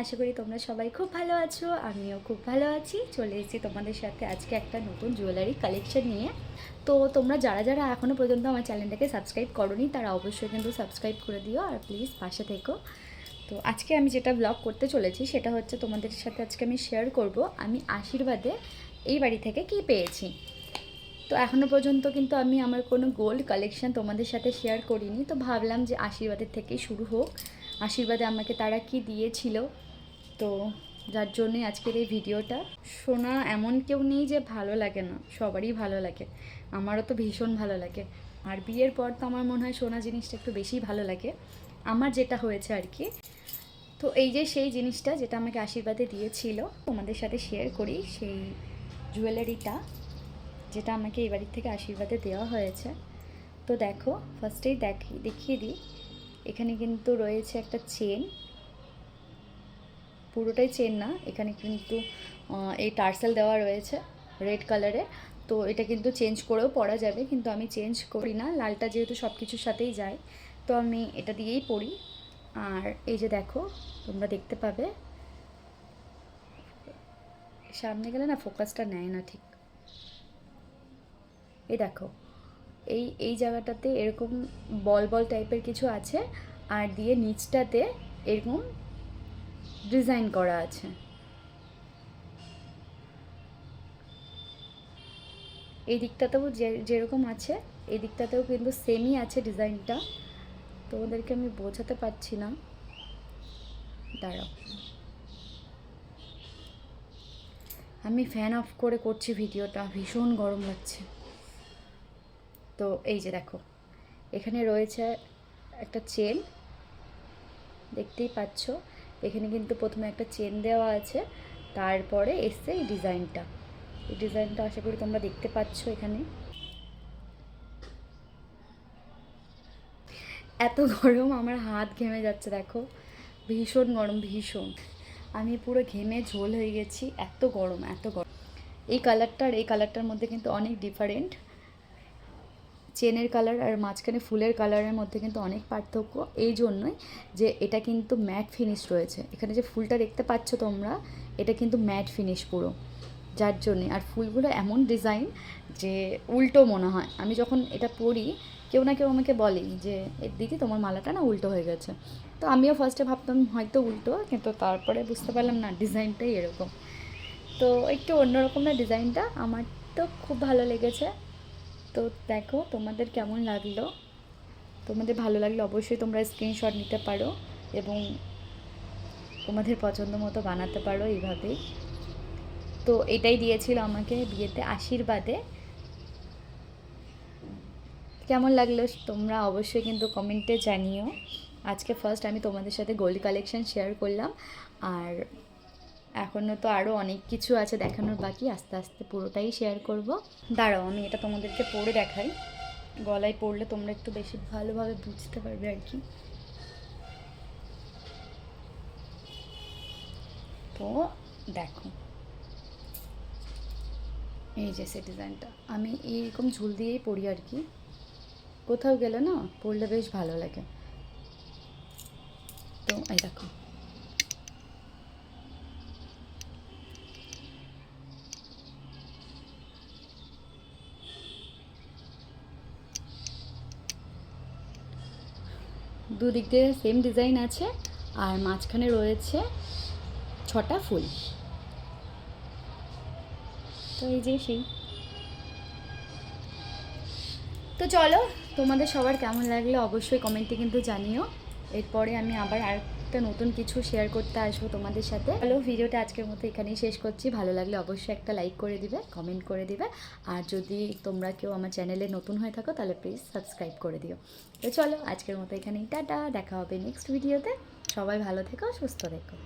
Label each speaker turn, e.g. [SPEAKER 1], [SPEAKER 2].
[SPEAKER 1] আশা করি তোমরা সবাই খুব ভালো আছো, আমিও খুব ভালো আছি। চলে এসেছি তোমাদের সাথে আজকে একটা নতুন জুয়েলারি কালেকশন নিয়ে। তো তোমরা যারা যারা এখনও পর্যন্ত আমার চ্যানেলটাকে সাবস্ক্রাইব করোনি তারা অবশ্যই কিন্তু সাবস্ক্রাইব করে দিও, আর প্লিজ পাশে থেকো। তো আজকে আমি যেটা ব্লগ করতে চলেছি সেটা হচ্ছে তোমাদের সাথে আজকে আমি শেয়ার করব আমি আশীর্বাদে এই বাড়ি থেকে কী পেয়েছি। তো এখনও পর্যন্ত কিন্তু আমি আমার কোনো গোল্ড কালেকশন তোমাদের সাথে শেয়ার করিনি, তো ভাবলাম যে আশীর্বাদের থেকেই শুরু হোক। আশীর্বাদে আমাকে তারা কি দিয়েছিল, তো যার জন্যই আজকের এই ভিডিওটা। সোনা এমন কেউ নেই যে ভালো লাগে না, সবারই ভালো লাগে, আমারও তো ভীষণ ভালো লাগে। আর বিয়ের পর তো আমার মনে হয় সোনা জিনিসটা একটু বেশি ভালো লাগে, আমার যেটা হয়েছে আর কি। তো এই যে সেই জিনিসটা যেটা আমাকে আশীর্বাদে দিয়েছিল তোমাদের সাথে শেয়ার করি, সেই জুয়েলারিটা যেটা আমাকে এই বাড়ির থেকে আশীর্বাদে দেওয়া হয়েছে। তো দেখো, ফার্স্টেই দেখিয়ে দিই, এখানে কিন্তু রয়েছে একটা চেন, পুরোটাই চেন না, এখানে কিন্তু এই টার্সেল দেওয়া রয়েছে রেড কালারে। তো এটা কিন্তু চেঞ্জ করেও পরা যাবে, কিন্তু আমি চেঞ্জ করি না, লালটা যেহেতু সব কিছুর সাথেই যায়, তো আমি এটা দিয়েই পরি। আর এই যে দেখো, তোমরা দেখতে পাবে, সামনে গেলে না ফোকাসটা নেয় না ঠিক। এই দেখো, এই এই জায়গাটাতে এরকম বল বল টাইপের কিছু আছে, আর দিয়ে নিচটাতে এরকম ডিজাইন করা আছে। এই দিকটাতেও যেরকম আছে এই দিকটাতেও কিন্তু সেমই আছে ডিজাইনটা, তোমাদেরকে আমি বোঝাতে পারছি না, দাঁড়াও আমি ফ্যান অফ করে করছি ভিডিওটা, ভীষণ গরম লাগছে। তো এই যে দেখো, এখানে রয়েছে একটা চেন, দেখতেই পাচ্ছ, এখানে কিন্তু প্রথমে একটা চেন দেওয়া আছে, তারপরে এসছে এই ডিজাইনটা। এই ডিজাইনটা আশা করি তোমরা দেখতে পাচ্ছ। এখানে এত গরম, আমার হাত ঘেমে যাচ্ছে, দেখো ভীষণ গরম, ভীষণ, আমি পুরো ঘেমে ঝোল হয়ে গেছি, এত গরম এত গরম। এই কালারটা আর এই কালারটার মধ্যে কিন্তু অনেক ডিফারেন্ট, চেনের কালার আর মাঝখানে ফুলের কালারের মধ্যে কিন্তু অনেক পার্থক্য, এই জন্যই যে এটা কিন্তু ম্যাট ফিনিশ রয়েছে। এখানে যে ফুলটা দেখতে পাচ্ছ তোমরা, এটা কিন্তু ম্যাট ফিনিশ পুরো, যার জন্যে। আর ফুলগুলো এমন ডিজাইন যে উল্টো মনে হয়, আমি যখন এটা পরি কেউ না কেউ আমাকে বলেই যে দিদি তোমার মালাটা না উল্টো হয়ে গেছে। তো আমিও ফার্স্টে ভাবতাম হয়তো উল্টো, কিন্তু তারপরে বুঝতে পারলাম না, ডিজাইনটাই এরকম। তো একটু অন্যরকম না ডিজাইনটা, আমার তো খুব ভালো লেগেছে। তো দেখো তোমাদের কেমন লাগলো, তোমাদের ভালো লাগলে অবশ্যই তোমরা স্ক্রিনশট নিতে পারো এবং তোমাদের পছন্দ মতো বানাতে পারো এইভাবেই। তো এটাই দিয়েছিল আমাকে বিয়েতে আশীর্বাদে। কেমন লাগলো তোমরা অবশ্যই কিন্তু কমেন্টে জানিও। আজকে ফার্স্ট আমি তোমাদের সাথে গোল্ড কালেকশন শেয়ার করলাম, আর এখনও তো আরও অনেক কিছু আছে দেখানোর বাকি, আস্তে আস্তে পুরোটাই শেয়ার করব। দাঁড়াও আমি এটা তোমাদেরকে পরে দেখাই, গলায় পরলে তোমরা একটু বেশি ভালোভাবে বুঝতে পারবে আর কি। তো দেখো, এই যে সে ডিজাইনটা আমি এইরকম ঝুল দিয়েই পরি আর কি, কোথাও গেলে না পরলে বেশ ভালো লাগে। তো এই দেখো, দুদিক দিয়ে সেম ডিজাইন আছে, আর মাঝখানে রয়েছে 6টা ফুল। তো এই যে সেই, তো চলো তোমাদের সবার কেমন লাগলো অবশ্যই কমেন্টে কিন্তু জানিও। এরপরে আমি আবার আরেকটা নতুন কিছু শেয়ার করতে আসবো তোমাদের সাথে। চলো ভিডিওটা আজকের মতো এখানেই শেষ করছি, ভালো লাগলে অবশ্যই একটা লাইক করে দিবে, কমেন্ট করে দিবে, আর যদি তোমরা কেউ আমার চ্যানেলে নতুন হয়ে থাকো তাহলে প্লিজ সাবস্ক্রাইব করে দিও। তো চলো আজকের মতো এখানেই টাটা, দেখা হবে নেক্সট ভিডিওতে। সবাই ভালো থেকো, সুস্থ থেকো।